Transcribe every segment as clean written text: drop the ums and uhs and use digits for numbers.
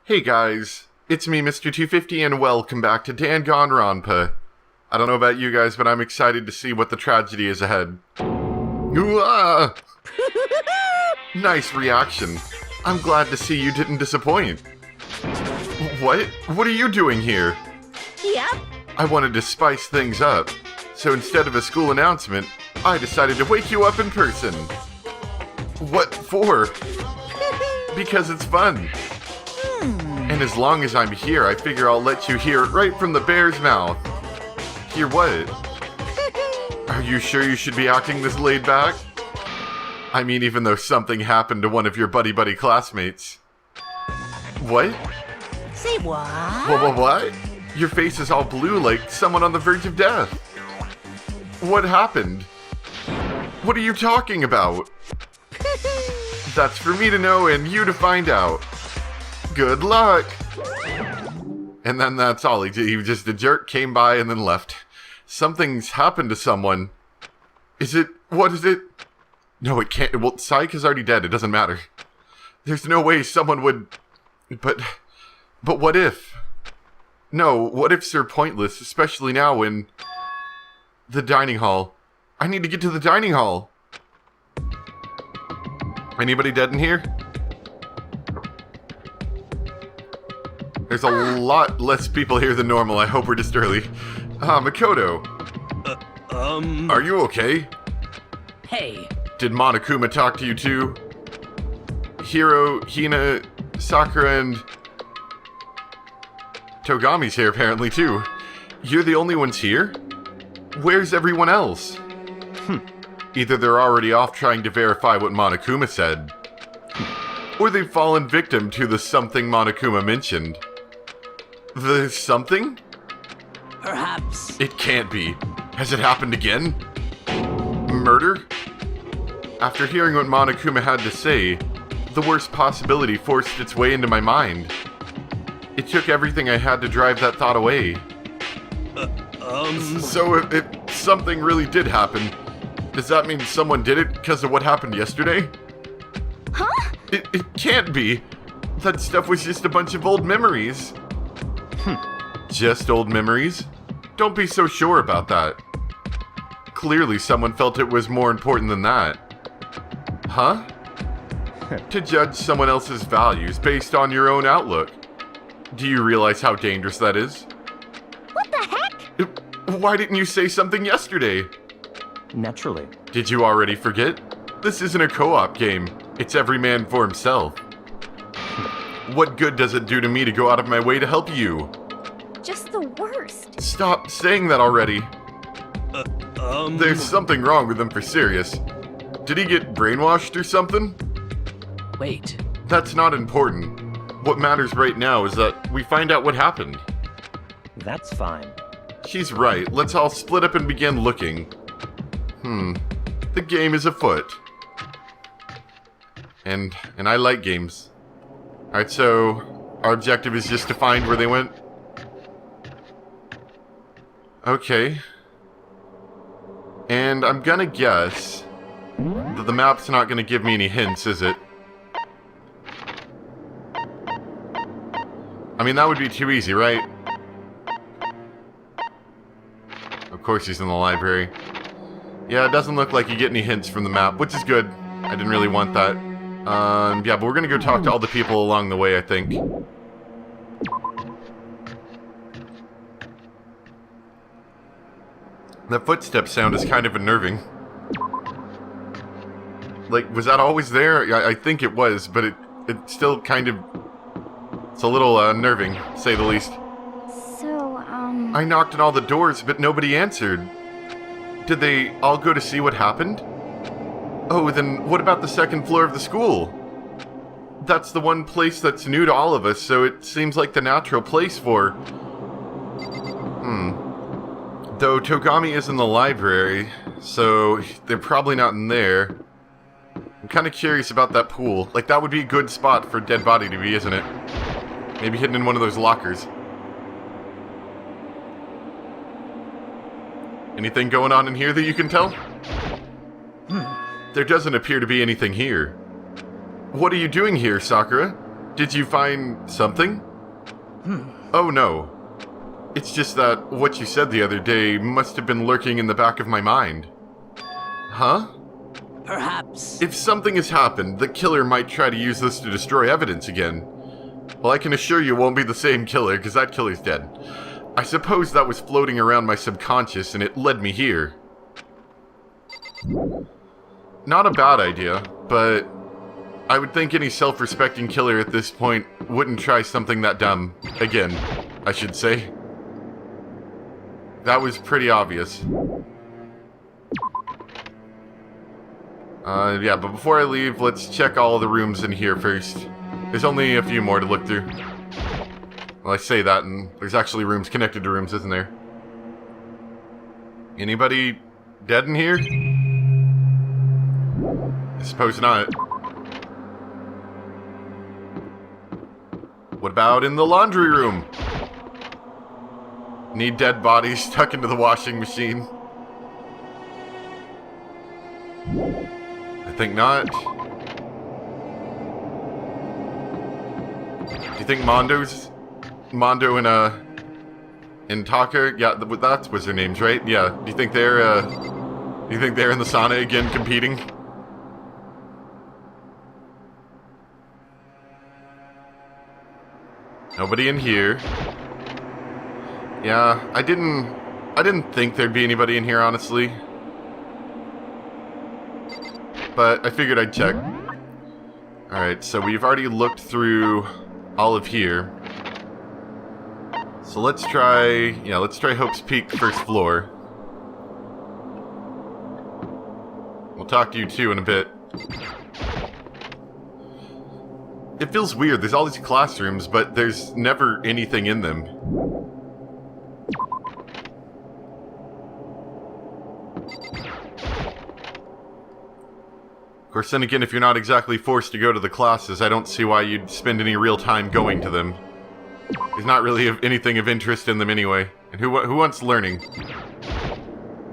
Hey guys, it's me, Mr. 250, and welcome back to Danganronpa. I don't know about you guys, but I'm excited to see what the tragedy is ahead. Ooh, ah! Nice reaction. I'm glad to see you didn't disappoint. What? What are you doing here? Yep. I wanted to spice things up, so instead of a school announcement, I decided to wake you up in person. What for? Because it's fun. And as long as I'm here, I figure I'll let you hear it right from the bear's mouth. Hear what? Are you sure you should be acting this laid back? I mean, even though something happened to one of your buddy classmates. What? Say what? What? Your face is all blue like someone on the verge of death. What happened? What are you talking about? That's for me to know and you to find out. Good luck! And then that's all he did. He was just a jerk, came by and then left. Something's happened to someone. Is it? What is it? No, it can't. Well, Psych is already dead. It doesn't matter. There's no way someone would... But what if? No, what ifs are pointless, especially now in... the dining hall. I need to get to the dining hall. Anybody dead in here? There's a lot less people here than normal. I hope we're just early. Makoto. Are you okay? Hey. Did Monokuma talk to you too? Hiro, Hina, Sakura, and... Togami's here apparently too. You're the only ones here? Where's everyone else? Either they're already off trying to verify what Monokuma said, or they've fallen victim to the something Monokuma mentioned. The something? Perhaps. It can't be. Has it happened again? Murder? After hearing what Monokuma had to say, the worst possibility forced its way into my mind. It took everything I had to drive that thought away. So if something really did happen, does that mean someone did it because of what happened yesterday? Huh? It can't be. That stuff was just a bunch of old memories. Just old memories? Don't be so sure about that. Clearly someone felt it was more important than that. Huh? To judge someone else's values based on your own outlook. Do you realize how dangerous that is? What the heck? Why didn't you say something yesterday? Naturally. Did you already forget? This isn't a co-op game. It's every man for himself. What good does it do to me to go out of my way to help you? Just the worst. Stop saying that already. There's something wrong with him for serious. Did he get brainwashed or something? Wait. That's not important. What matters right now is that we find out what happened. That's fine. She's right. Let's all split up and begin looking. The game is afoot. And I like games. Alright, so our objective is just to find where they went. Okay. And I'm gonna guess that the map's not gonna give me any hints, is it? I mean, that would be too easy, right? Of course he's in the library. Yeah, it doesn't look like you get any hints from the map, which is good. I didn't really want that. Yeah, but we're gonna go talk to all the people along the way, I think. That footstep sound is kind of unnerving. Like, was that always there? I think it was, but it still kind of... It's a little unnerving, to say the least. So, I knocked on all the doors, but nobody answered. Did they all go to see what happened? Oh, then what about the second floor of the school? That's the one place that's new to all of us, so it seems like the natural place for... Though Togami is in the library, so they're probably not in there. I'm kind of curious about that pool. Like, that would be a good spot for a dead body to be, isn't it? Maybe hidden in one of those lockers. Anything going on in here that you can tell? There doesn't appear to be anything here. What are you doing here, Sakura? Did you find something? Oh no. It's just that what you said the other day must have been lurking in the back of my mind. Huh? Perhaps. If something has happened, the killer might try to use this to destroy evidence again. Well, I can assure you it won't be the same killer, because that killer's dead. I suppose that was floating around my subconscious and it led me here. Not a bad idea, but I would think any self-respecting killer at this point wouldn't try something that dumb. Again, I should say. That was pretty obvious. Yeah, but before I leave, let's check all the rooms in here first. There's only a few more to look through. Well, I say that, and there's actually rooms connected to rooms, isn't there? Anybody dead in here? I suppose not. What about in the laundry room? Need dead bodies stuck into the washing machine? I think not. Do you think Mondo and Toko? Yeah, that was their names, right? Yeah. Do you think they're in the sauna again competing? Nobody in here. Yeah, I didn't think there'd be anybody in here, honestly. But I figured I'd check. Alright, so we've already looked through all of here. So let's try Hope's Peak first floor. We'll talk to you too in a bit. It feels weird, there's all these classrooms, but there's never anything in them. Of course, then again, if you're not exactly forced to go to the classes, I don't see why you'd spend any real time going to them. There's not really anything of interest in them anyway. And who wants learning?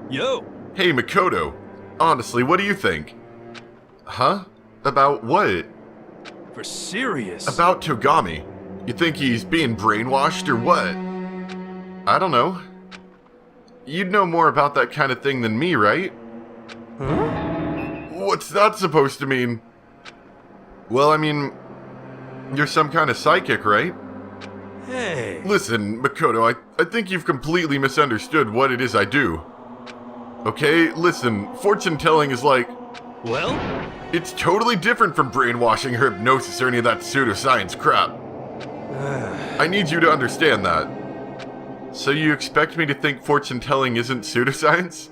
Yo! Hey, Makoto. Honestly, what do you think? Huh? About what? For serious? About Togami. You think he's being brainwashed or what? I don't know. You'd know more about that kind of thing than me, right? Huh? What's that supposed to mean? Well, I mean, you're some kind of psychic, right? Hey. Listen, Makoto, I think you've completely misunderstood what it is I do. Okay, listen, fortune-telling is like... Well? It's totally different from brainwashing or hypnosis or any of that pseudoscience crap. I need you to understand that. So you expect me to think fortune-telling isn't pseudoscience?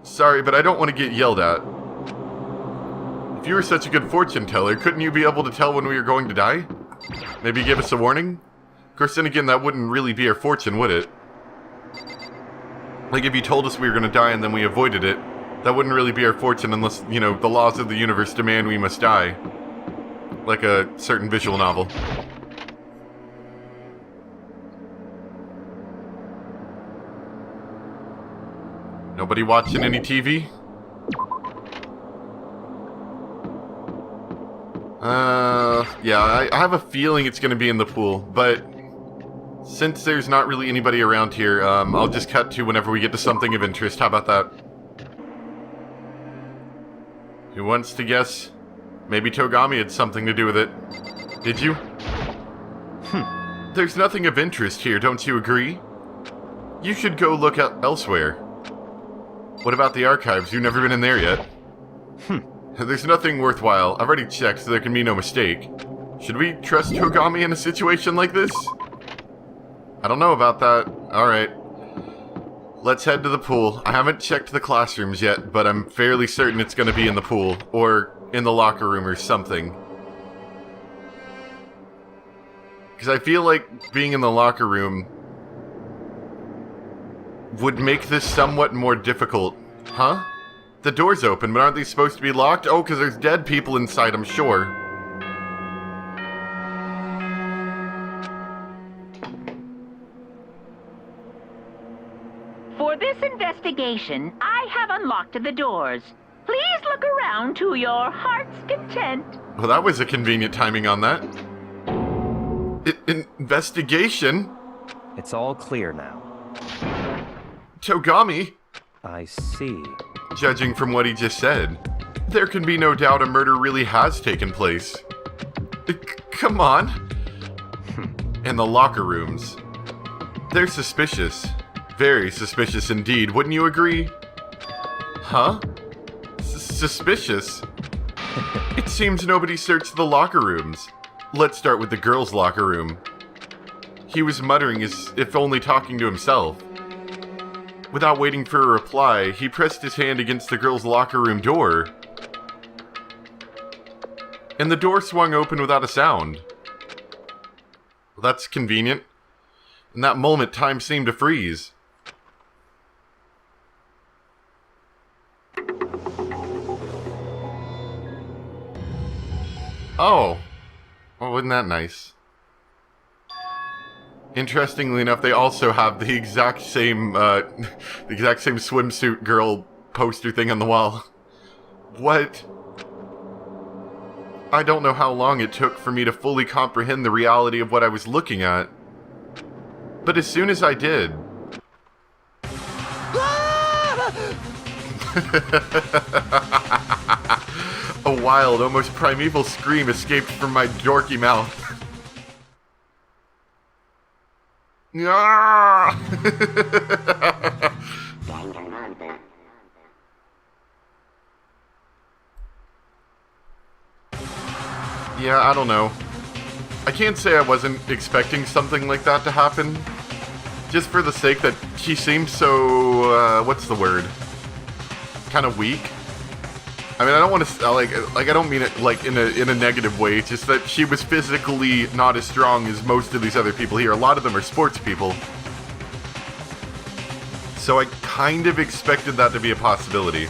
Sorry, but I don't want to get yelled at. If you were such a good fortune teller, couldn't you be able to tell when we were going to die? Maybe give us a warning? Of course, then again, that wouldn't really be our fortune, would it? Like, if you told us we were going to die and then we avoided it, that wouldn't really be our fortune unless, you know, the laws of the universe demand we must die. Like a certain visual novel. Nobody watching any TV? Yeah, I have a feeling it's gonna be in the pool, but since there's not really anybody around here, I'll just cut to whenever we get to something of interest. How about that? Who wants to guess? Maybe Togami had something to do with it. Did you? There's nothing of interest here, don't you agree? You should go look elsewhere. What about the archives? You've never been in there yet. There's nothing worthwhile. I've already checked, so there can be no mistake. Should we trust Togami in a situation like this? I don't know about that. Alright. Let's head to the pool. I haven't checked the classrooms yet, but I'm fairly certain it's going to be in the pool. Or in the locker room or something. Because I feel like being in the locker room would make this somewhat more difficult. Huh? The door's open, but aren't they supposed to be locked? Oh, because there's dead people inside, I'm sure. For this investigation, I have unlocked the doors. Please look around to your heart's content. Well, that was a convenient timing on that. Investigation? It's all clear now. Togami? I see. Judging from what he just said, there can be no doubt a murder really has taken place. Come on. And the locker rooms. They're suspicious. Very suspicious indeed, wouldn't you agree? Huh? Suspicious? It seems nobody searched the locker rooms. Let's start with the girls' locker room. He was muttering as if only talking to himself. Without waiting for a reply, he pressed his hand against the girls' locker room door. And the door swung open without a sound. Well, that's convenient. In that moment, time seemed to freeze. Oh. Well, wasn't that nice? Interestingly enough, they also have the exact same swimsuit girl poster thing on the wall. What? I don't know how long it took for me to fully comprehend the reality of what I was looking at. But as soon as I did... a wild, almost primeval scream escaped from my dorky mouth. Yeah, I don't know. I can't say I wasn't expecting something like that to happen. Just for the sake that she seemed so, what's the word? Kind of weak. I mean, I don't want to, like I don't mean it, like, in a negative way. It's just that she was physically not as strong as most of these other people here. A lot of them are sports people. So I kind of expected that to be a possibility.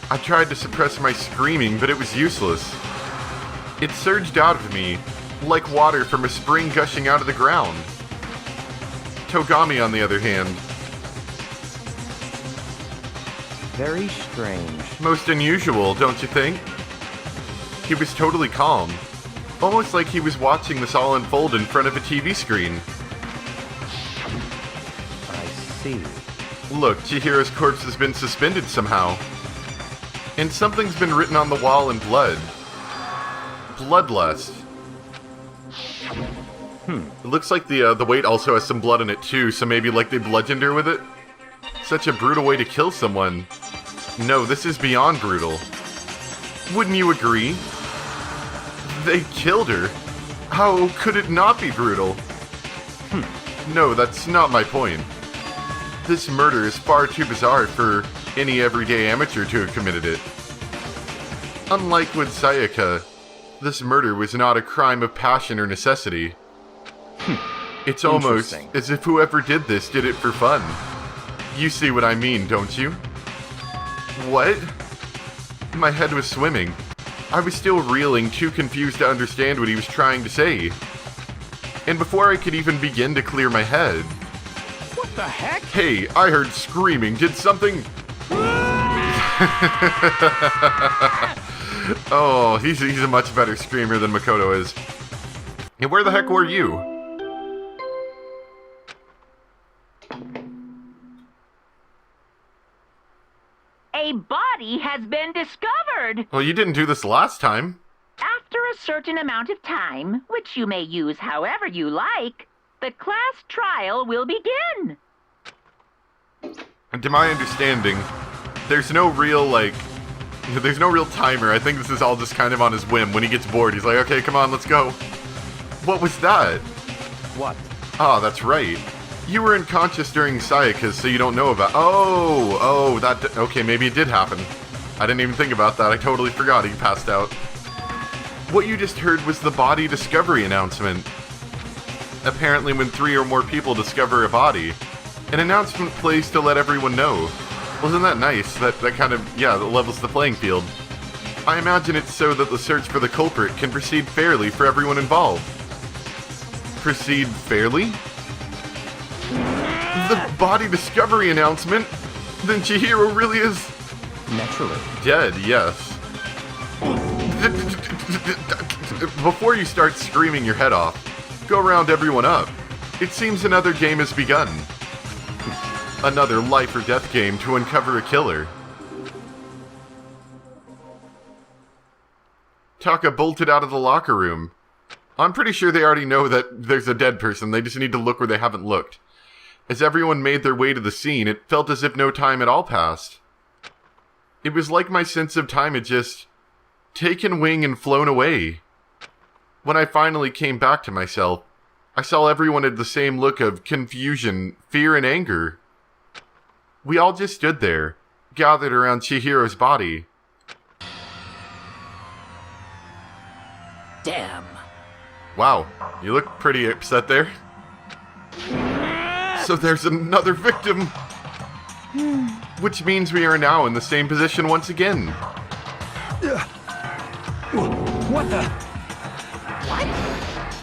I tried to suppress my screaming, but it was useless. It surged out of me, like water from a spring gushing out of the ground. Togami, on the other hand... Very strange. Most unusual, don't you think? He was totally calm. Almost like he was watching this all unfold in front of a TV screen. I see. Look, Chihiro's corpse has been suspended somehow. And something's been written on the wall in blood. Bloodlust. It looks like the weight also has some blood in it too, so maybe like they bludgeoned her with it? Such a brutal way to kill someone. No, this is beyond brutal. Wouldn't you agree? They killed her. How could it not be brutal? No, that's not my point. This murder is far too bizarre for any everyday amateur to have committed it. Unlike with Sayaka, this murder was not a crime of passion or necessity. It's almost as if whoever did this did it for fun. You see what I mean, don't you? What? My head was swimming. I was still reeling, too confused to understand what he was trying to say. And before I could even begin to clear my head... What the heck? Hey, I heard screaming. Did something... Oh, he's a much better screamer than Makoto is. And where the heck were you? A body has been discovered. Well, you didn't do this last time. After a certain amount of time, which you may use however you like, the class trial will begin. And to my understanding, there's no real, there's no real timer. I think this is all just kind of on his whim. When he gets bored, he's like, okay, come on, let's go. What was that? What? Ah, that's right. You were unconscious during Sayaka's, so you don't know about... Okay, maybe it did happen. I didn't even think about that. I totally forgot he passed out. What you just heard was the body discovery announcement. Apparently when 3 or more people discover a body, an announcement plays to let everyone know. Wasn't that nice? That kind of, that levels the playing field. I imagine it's so that the search for the culprit can proceed fairly for everyone involved. Proceed fairly? The body discovery announcement? Then Chihiro really is... Naturally. Dead, yes. Before you start screaming your head off, Go round everyone up. It seems another game has begun. Another life or death game to uncover a killer. Taka bolted out of the locker room. I'm pretty sure they already know that there's a dead person, they just need to look where they haven't looked. As everyone made their way to the scene, it felt as if no time at all passed. It was like my sense of time had just taken wing and flown away. When I finally came back to myself, I saw everyone had the same look of confusion, fear, and anger. We all just stood there, gathered around Chihiro's body. Damn. Wow, you look pretty upset there. So there's another victim. Which means we are now in the same position once again. What the?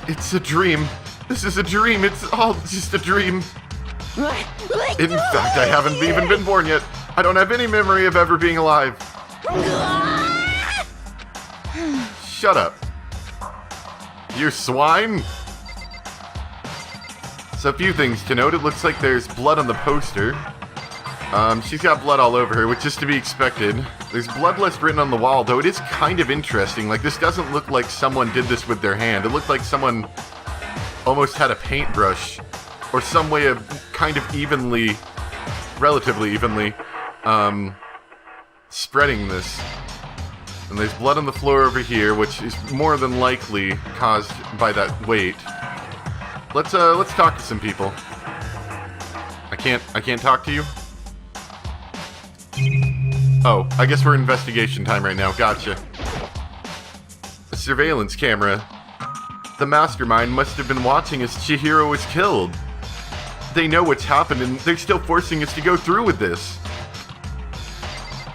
It's a dream. This is a dream. It's all just a dream. In fact, I haven't even been born yet. I don't have any memory of ever being alive. Shut up. You swine! So a few things to note. It looks like there's blood on the poster. She's got blood all over her, which is to be expected. There's bloodlust written on the wall, though it is kind of interesting. Like, this doesn't look like someone did this with their hand. It looked like someone almost had a paintbrush or some way of kind of evenly, relatively evenly, spreading this. And there's blood on the floor over here, which is more than likely caused by that weight. Let's talk to some people. I can't talk to you? Oh, I guess we're in investigation time right now. Gotcha. A surveillance camera. The mastermind must have been watching as Chihiro was killed. They know what's happened, and they're still forcing us to go through with this.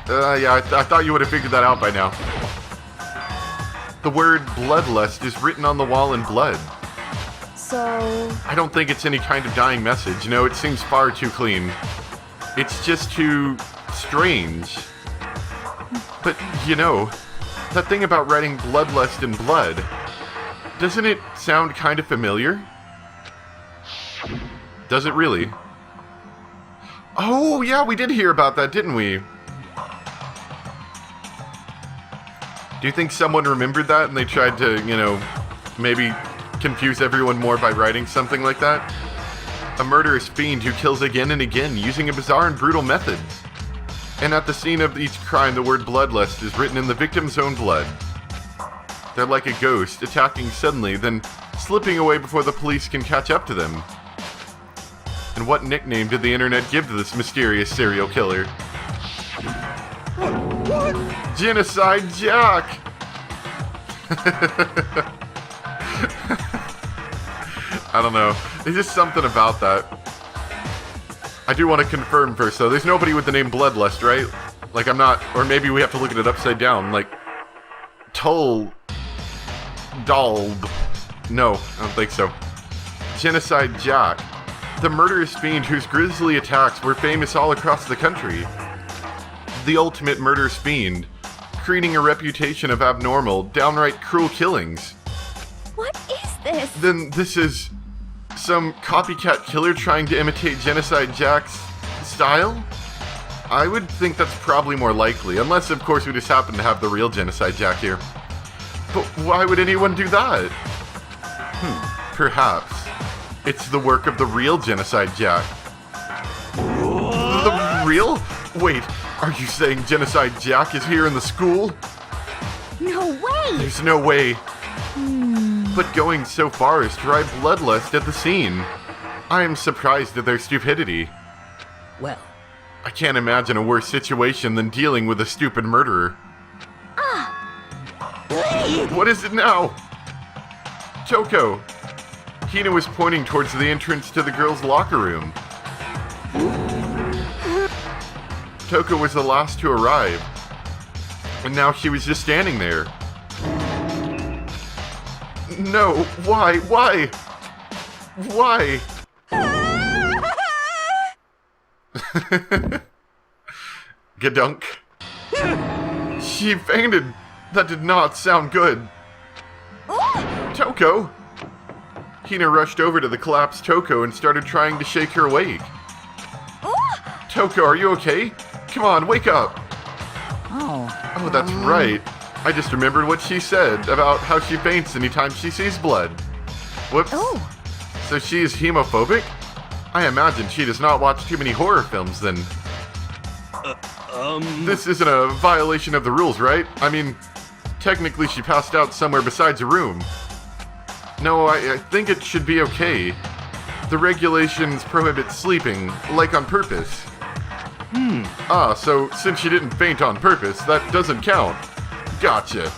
Yeah, I thought you would have figured that out by now. The word bloodlust is written on the wall in blood. So... I don't think it's any kind of dying message. No, it seems far too clean. It's just too strange. But, you know, that thing about writing bloodlust in blood, doesn't it sound kind of familiar? Does it really? Oh, yeah, we did hear about that, didn't we? Do you think someone remembered that and they tried to, you know, maybe confuse everyone more by writing something like that? A murderous fiend who kills again and again using a bizarre and brutal method. And at the scene of each crime, the word bloodlust is written in the victim's own blood. They're like a ghost, attacking suddenly, then slipping away before the police can catch up to them. And what nickname did the internet give to this mysterious serial killer? Genocide Jack! I don't know. There's just something about that. I do want to confirm first, though. There's nobody with the name Bloodlust, right? Like, I'm not... Or maybe we have to look at it upside down. Like, Dalb. No, I don't think so. Genocide Jack. The murderous fiend whose grisly attacks were famous all across the country. The ultimate murderous fiend, creating a reputation of abnormal, downright cruel killings. What is this? Then this is some copycat killer trying to imitate Genocide Jack's style? I would think that's probably more likely, unless of course we just happen to have the real Genocide Jack here. But why would anyone do that? Perhaps it's the work of the real Genocide Jack. The real? Wait, are you saying Genocide Jack is here in the school? No way! There's no way. But going so far as to write bloodlust at the scene. I am surprised at their stupidity. Well, I can't imagine a worse situation than dealing with a stupid murderer. What is it now? Toko. Hina was pointing towards the entrance to the girls' locker room. Toko was the last to arrive, and now she was just standing there. No, why? Gadunk. She fainted. That did not sound good. Toko! Hina rushed over to the collapsed Toko and started trying to shake her awake. Toko, are you okay? Come on, wake up! Oh, that's right. I just remembered what she said about how she faints anytime she sees blood. Whoops. So she is hemophobic? I imagine she does not watch too many horror films then. This isn't a violation of the rules, right? I mean, technically she passed out somewhere besides a room. No, I think it should be okay. The regulations prohibit sleeping, like on purpose. So since she didn't faint on purpose, that doesn't count. Gotcha.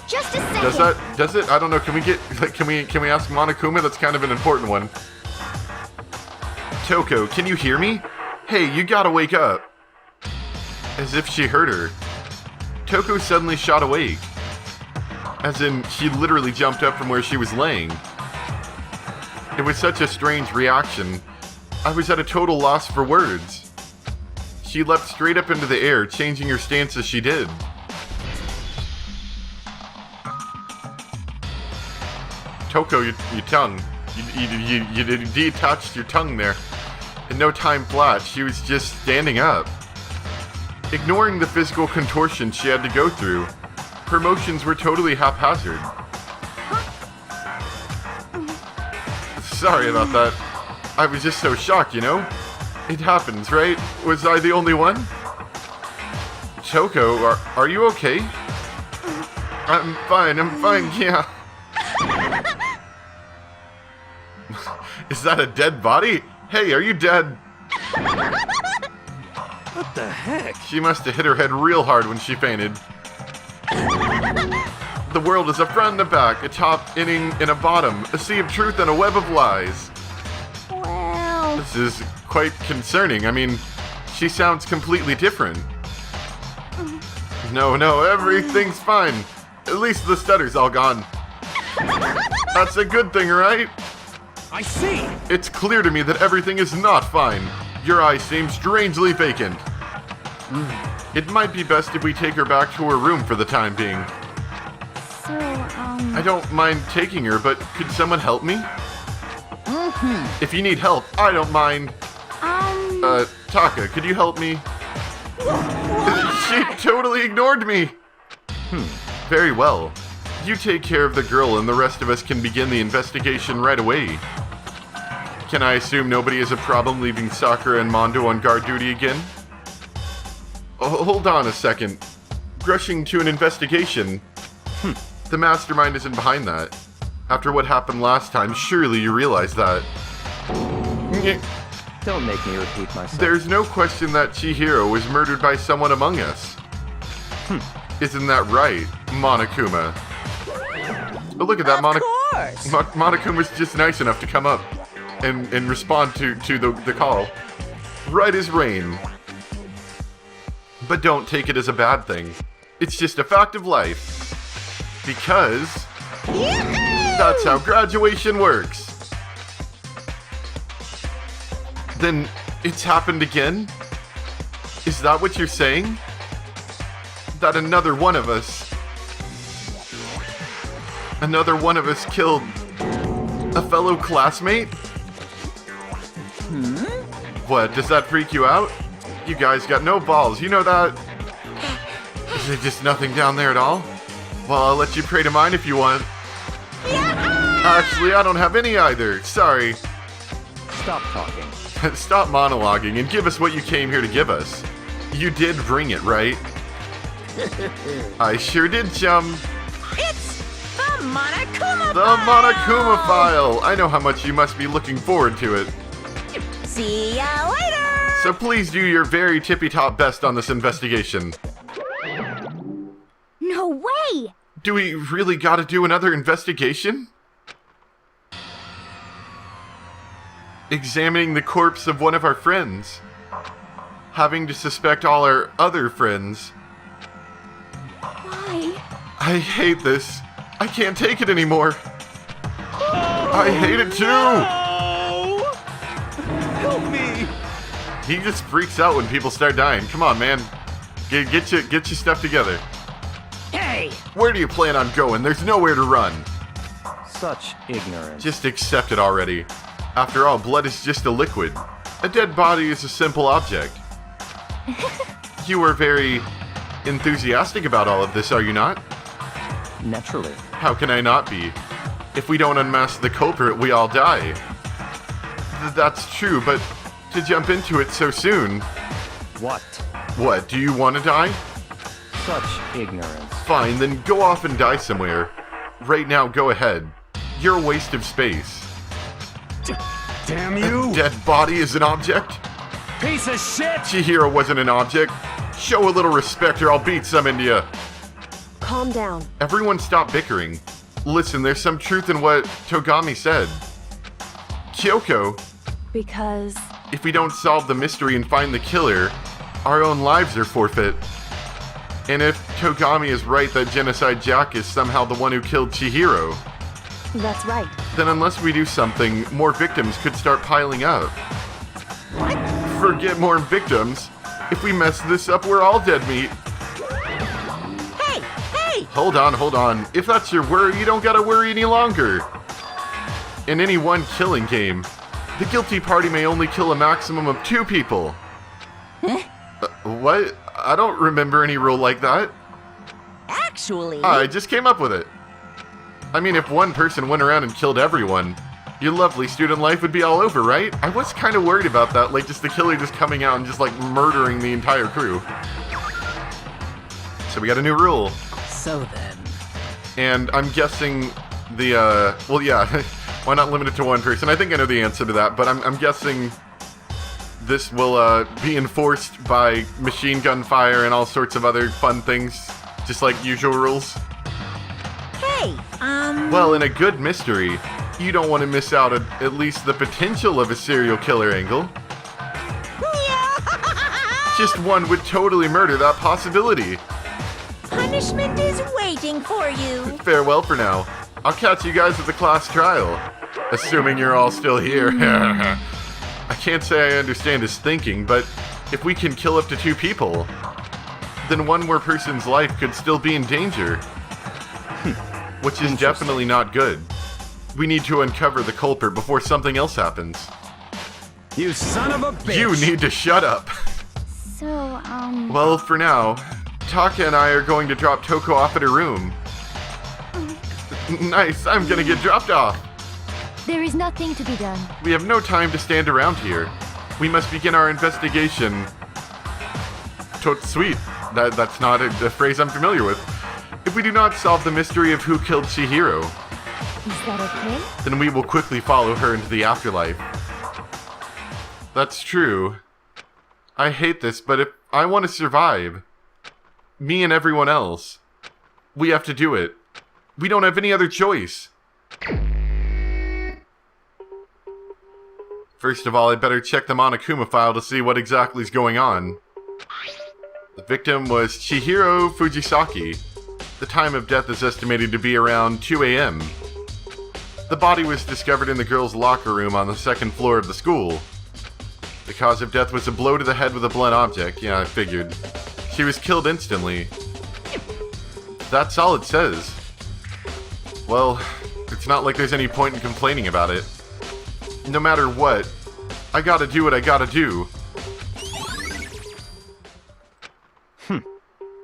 Just a second. Does it? I don't know. Can we ask Monokuma? That's kind of an important one. Toko, can you hear me? Hey, you gotta wake up. As if she heard her. Toko suddenly shot awake. As in, she literally jumped up from where she was laying. It was such a strange reaction. I was at a total loss for words. She leapt straight up into the air, changing her stance as she did. Toko, your tongue. You detached your tongue there. In no time flat, she was just standing up. Ignoring the physical contortion she had to go through, her motions were totally haphazard. Sorry about that. I was just so shocked, you know? It happens, right? Was I the only one? Toko, are you okay? I'm fine, yeah. Is that a dead body? Hey, are you dead? What the heck? She must have hit her head real hard when she fainted. The world is a front and a back, a top inning and a bottom, a sea of truth and a web of lies. Well... This is quite concerning. I mean, she sounds completely different. No, everything's fine. At least the stutter's all gone. That's a good thing, right? I see! It's clear to me that everything is not fine. Your eyes seem strangely vacant. It might be best if we take her back to her room for the time being. So, I don't mind taking her, but could someone help me? If you need help, I don't mind. Taka, could you help me? She totally ignored me! Very well. You take care of the girl and the rest of us can begin the investigation right away. Can I assume nobody has a problem leaving Sakura and Mondo on guard duty again? Oh, hold on a second. Rushing to an investigation? The mastermind isn't behind that. After what happened last time, surely you realize that. Don't make me repeat myself. There's no question that Chihiro was murdered by someone among us. Isn't that right, Monokuma? Oh, look at that, Monokuma's just nice enough to come up and respond to the call. Right as rain. But don't take it as a bad thing. It's just a fact of life. Because that's how graduation works. Then it's happened again? Is that what you're saying? That another one of us killed a fellow classmate? What, does that freak you out? You guys got no balls, you know that? Is there just nothing down there at all? Well, I'll let you pray to mine if you want. Actually, I don't have any either, sorry. Stop talking. Stop monologuing and give us what you came here to give us. You did bring it, right? I sure did, chum. It's the Monokuma The Monokuma file! I know how much you must be looking forward to it. see ya later! So please do your very tippy-top best on this investigation. No way! Do we really gotta do another investigation? Examining the corpse of one of our friends. Having to suspect all our other friends. Why? I hate this. I can't take it anymore. I hate it too! Help me! He just freaks out when people start dying. Come on, man. Get your stuff together. Hey! Where do you plan on going? There's nowhere to run. Such ignorance. Just accept it already. After all, blood is just a liquid. A dead body is a simple object. You are very enthusiastic about all of this, are you not? Naturally. How can I not be? If we don't unmask the culprit, we all die. That's true, but to jump into it so soon... What? What, do you want to die? Such ignorance. Fine, then go off and die somewhere. Right now, go ahead. You're a waste of space. Damn A you! dead body is an object? Piece of shit! Chihiro wasn't an object. Show a little respect or I'll beat some into you. Calm down. Everyone stop bickering. Listen, there's some truth in what Togami said. Kyoko, Because... if we don't solve the mystery and find the killer, our own lives are forfeit. And if Togami is right that Genocide Jack is somehow the one who killed Chihiro, That's right. then unless we do something, more victims could start piling up. Forget more victims. If we mess this up, we're all dead meat. Hey! Hey! Hold on. If that's your worry, you don't gotta worry any longer. In any one killing game, the guilty party may only kill a maximum of 2 people. What? I don't remember any rule like that. Actually... I just came up with it. I mean, if one person went around and killed everyone, your lovely student life would be all over, right? I was kind of worried about that, like just the killer just coming out and just like murdering the entire crew. So we got a new rule. So then. And I'm guessing the, well, yeah, why not limit it to one person? I think I know the answer to that, but I'm guessing this will be enforced by machine gun fire and all sorts of other fun things, just like usual rules. Hey, Well, in a good mystery, you don't want to miss out at least the potential of a serial killer angle. Just one would totally murder that possibility. Punishment is waiting for you. Farewell for now. I'll catch you guys at the class trial. Assuming you're all still here. I can't say I understand his thinking, but if we can kill up to 2 people, then one more person's life could still be in danger. Which is definitely not good. We need to uncover the culprit before something else happens. You son of a bitch! You need to shut up. So, Well, for now, Taka and I are going to drop Toko off at her room. Nice, I'm gonna get dropped off. There is nothing to be done. We have no time to stand around here. We must begin our investigation. Sweet. That's not a phrase I'm familiar with. If we do not solve the mystery of who killed Chihiro, Is that okay? then we will quickly follow her into the afterlife. That's true. I hate this, but if I want to survive, me and everyone else, we have to do it. We don't have any other choice. First of all, I better check the Monokuma file to see what exactly is going on. The victim was Chihiro Fujisaki. The time of death is estimated to be around 2 a.m. The body was discovered in the girls' locker room on the 2nd floor of the school. The cause of death was a blow to the head with a blunt object. Yeah, I figured. She was killed instantly. That's all it says. Well, it's not like there's any point in complaining about it. No matter what, I gotta do what I gotta do.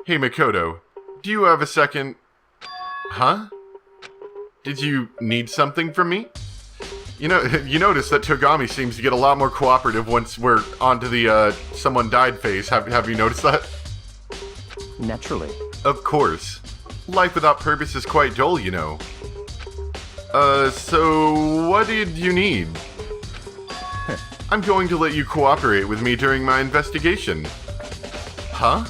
Hey Makoto, do you have a second? Huh? Did you need something from me? You know, you notice that Togami seems to get a lot more cooperative once we're onto the someone died phase. Have you noticed that? Naturally. Of course. Life without purpose is quite dull, you know. So what did you need? I'm going to let you cooperate with me during my investigation. Huh?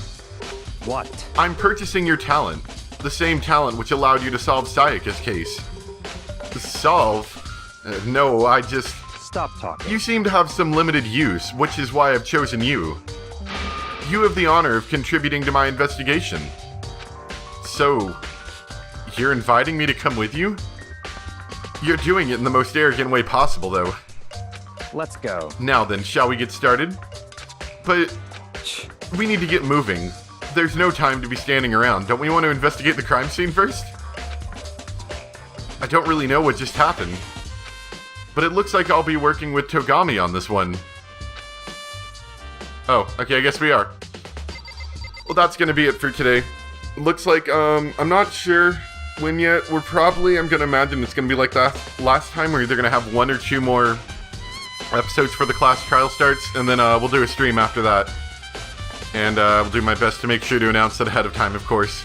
What? I'm purchasing your talent. The same talent which allowed you to solve Sayaka's case. Solve? No, I just... Stop talking. You seem to have some limited use, which is why I've chosen you. You have the honor of contributing to my investigation. So, you're inviting me to come with you? You're doing it in the most arrogant way possible, though. Let's go. Now then, shall we get started? But we need to get moving. There's no time to be standing around. Don't we want to investigate the crime scene first? I don't really know what just happened. But it looks like I'll be working with Togami on this one. Oh, okay, I guess we are. Well, that's gonna be it for today. Looks like, I'm not sure when yet. I'm gonna imagine it's gonna be like that last time. We're either gonna have 1 or 2 more episodes for the class trial starts, and then we'll do a stream after that. And we'll do my best to make sure to announce it ahead of time, of course.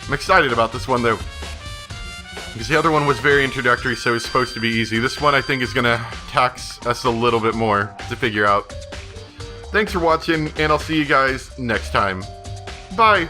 I'm excited about this one, though. Because the other one was very introductory, so it's supposed to be easy. This one, I think, is gonna tax us a little bit more to figure out. Thanks for watching, and I'll see you guys next time. Bye!